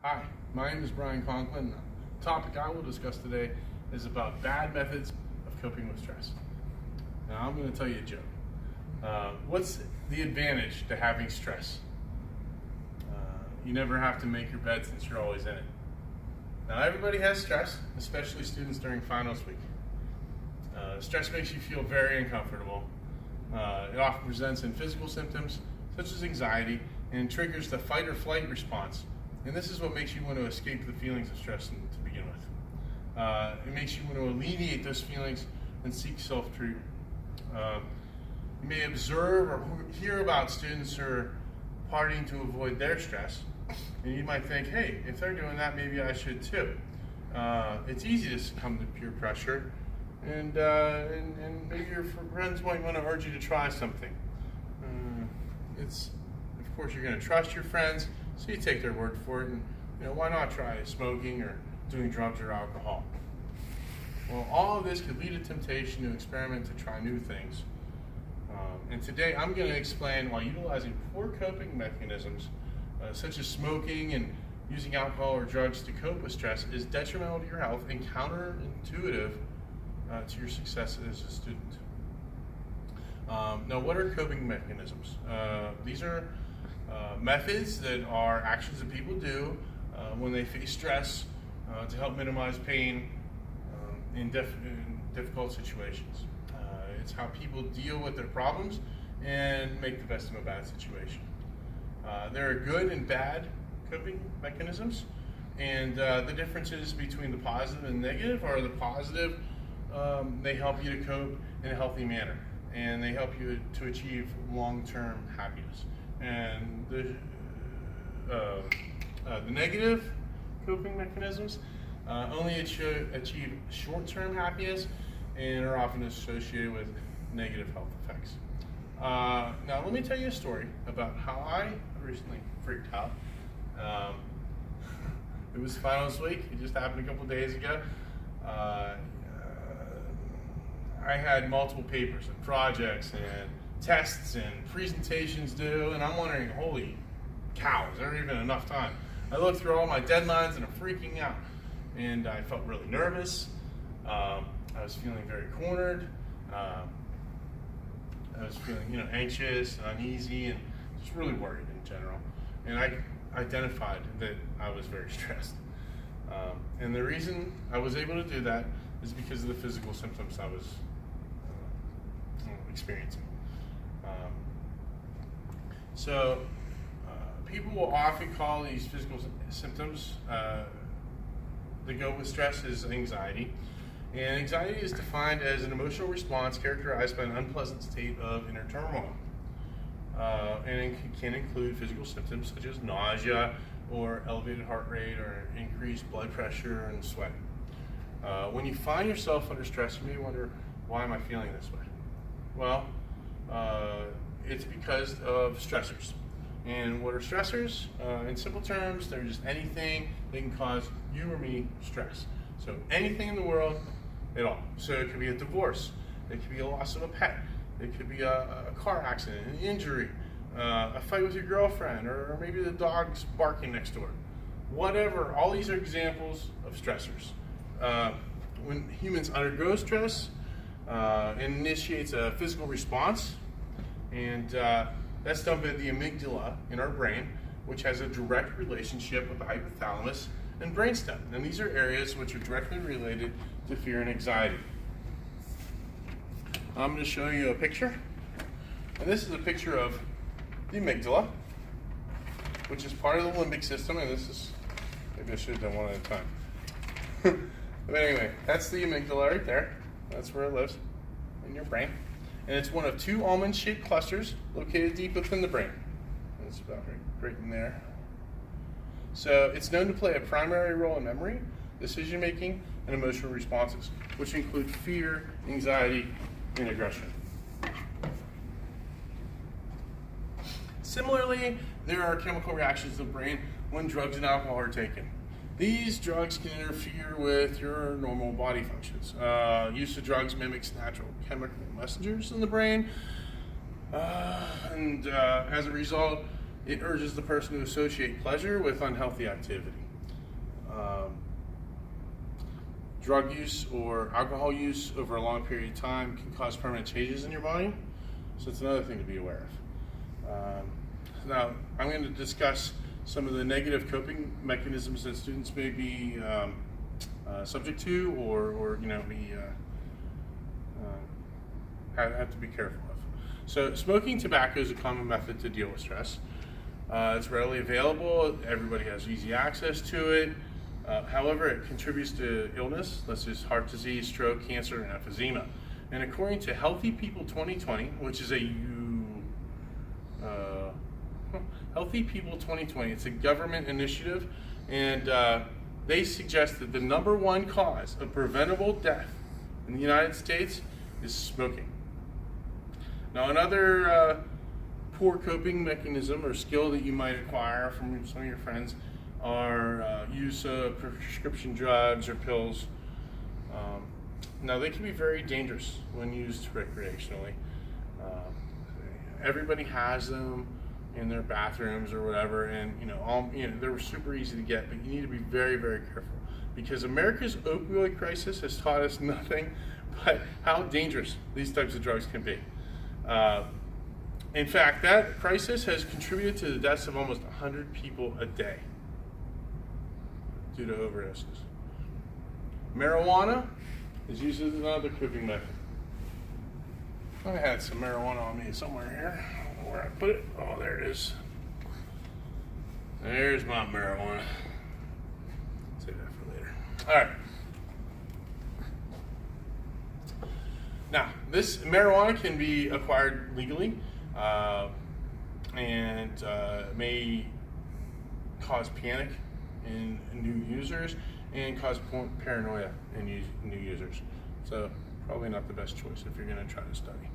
Hi, my name is Brian Conklin. The topic I will discuss today is about bad methods of coping with stress. Now I'm going to tell you a joke. What's the advantage to having stress? You never have to make your bed since you're always in it. Now everybody has stress, especially students during finals week. Stress makes you feel very uncomfortable. It often presents in physical symptoms such as anxiety and triggers the fight or flight response. And this is what makes you want to escape the feelings of stress to begin with. It makes you want to alleviate those feelings and seek self-treatment. You may observe or hear about students who are partying to avoid their stress, and you might think, hey, if they're doing that, maybe I should too. It's easy to succumb to peer pressure, and maybe your friends might want to urge you to try something. Of course, you're going to trust your friends, so you take their word for it, and why not try smoking or doing drugs or alcohol? Well, all of this could lead to temptation to experiment, to try new things. And today I'm going to explain why utilizing poor coping mechanisms, such as smoking and using alcohol or drugs to cope with stress, is detrimental to your health and counterintuitive to your success as a student. Now, what are coping mechanisms? These are methods that are actions that people do when they face stress to help minimize pain in difficult situations. It's how people deal with their problems and make the best of a bad situation. There are good and bad coping mechanisms, and the differences between the positive and negative are the positive, they help you to cope in a healthy manner, and they help you to achieve long-term happiness. And the negative coping mechanisms only achieve short-term happiness and are often associated with negative health effects. Now let me tell you a story about how I recently freaked out. It was finals week. It just happened a couple days ago. I had multiple papers and projects and tests and presentations due, and I'm wondering, holy cow, is there even enough time? I looked through all my deadlines and I'm freaking out. And I felt really nervous. I was feeling very cornered. I was feeling, anxious and uneasy and just really worried in general. And I identified that I was very stressed. And the reason I was able to do that is because of the physical symptoms I was experiencing. People will often call these physical symptoms that go with stress as anxiety. And anxiety is defined as an emotional response characterized by an unpleasant state of inner turmoil. And it can include physical symptoms such as nausea or elevated heart rate or increased blood pressure and sweat. When you find yourself under stress, you may wonder, why am I feeling this way? Well, it's because of stressors. And what are stressors? In simple terms, they're just anything that can cause you or me stress. So anything in the world at all. So it could be a divorce, it could be a loss of a pet, it could be a car accident, an injury, a fight with your girlfriend, or maybe the dog's barking next door. Whatever, all these are examples of stressors. When humans undergo stress, it initiates a physical response, and that's done by the amygdala in our brain, which has a direct relationship with the hypothalamus and brainstem. And these are areas which are directly related to fear and anxiety. I'm going to show you a picture. And this is a picture of the amygdala, which is part of the limbic system. And this is, maybe I should have done one at a time. But anyway, that's the amygdala right there. That's where it lives in your brain. And it's one of two almond-shaped clusters located deep within the brain. And it's about right in there. So it's known to play a primary role in memory, decision-making, and emotional responses, which include fear, anxiety, and aggression. Similarly, there are chemical reactions in the brain when drugs and alcohol are taken. These drugs can interfere with your normal body functions. Use of drugs mimics natural chemical messengers in the brain, and as a result, it urges the person to associate pleasure with unhealthy activity. drug use or alcohol use over a long period of time can cause permanent changes in your body. So it's another thing to be aware of. Now, I'm going to discuss some of the negative coping mechanisms that students may be subject to, or have to be careful of. So, smoking tobacco is a common method to deal with stress. It's readily available. Everybody has easy access to it. However, it contributes to illness, such as heart disease, stroke, cancer, and emphysema. And according to Healthy People 2020, which is Healthy People 2020, it's a government initiative, and they suggest that the #1 cause of preventable death in the United States is smoking. Now, another poor coping mechanism or skill that you might acquire from some of your friends are use of prescription drugs or pills. Now, they can be very dangerous when used recreationally. Everybody has them in their bathrooms or whatever, and they're super easy to get, but you need to be very, very careful, because America's opioid crisis has taught us nothing but how dangerous these types of drugs can be. In fact, that crisis has contributed to the deaths of almost 100 people a day due to overdoses. Marijuana is used as another coping method. I had some marijuana on me somewhere here. I don't know where I put it. Oh, there it is. There's my marijuana. Save that for later. All right. Now, this marijuana can be acquired legally and may cause panic in new users and cause paranoia in new users. So probably not the best choice if you're going to try to study.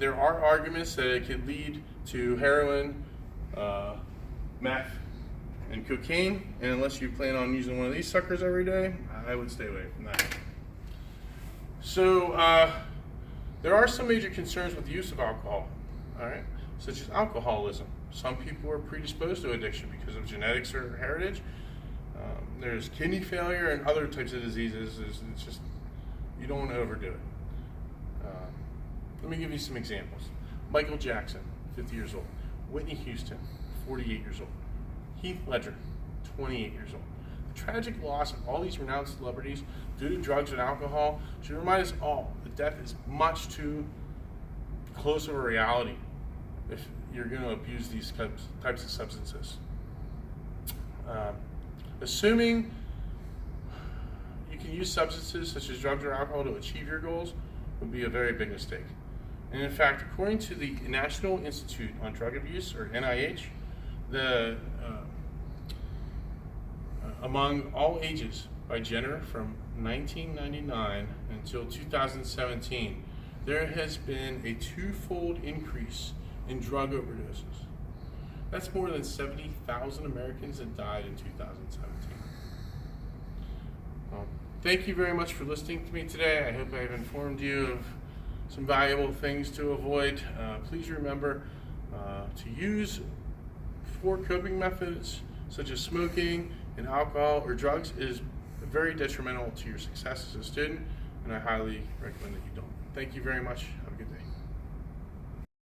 There are arguments that it could lead to heroin, meth, and cocaine, and unless you plan on using one of these suckers every day, I would stay away from that. So there are some major concerns with the use of alcohol, all right, such as alcoholism. Some people are predisposed to addiction because of genetics or heritage. There's kidney failure and other types of diseases. It's just, you don't want to overdo it. Let me give you some examples. Michael Jackson, 50 years old. Whitney Houston, 48 years old. Heath Ledger, 28 years old. The tragic loss of all these renowned celebrities due to drugs and alcohol should remind us all that death is much too close of a reality if you're going to abuse these types of substances. Assuming you can use substances such as drugs or alcohol to achieve your goals would be a very big mistake. And in fact, according to the National Institute on Drug Abuse, or NIH, among all ages by gender from 1999 until 2017, there has been a 2-fold increase in drug overdoses. That's more than 70,000 Americans that died in 2017. Well, thank you very much for listening to me today. I hope I've informed you of some valuable things to avoid. Please remember to use poor coping methods such as smoking and alcohol or drugs is very detrimental to your success as a student, and I highly recommend that you don't. Thank you very much.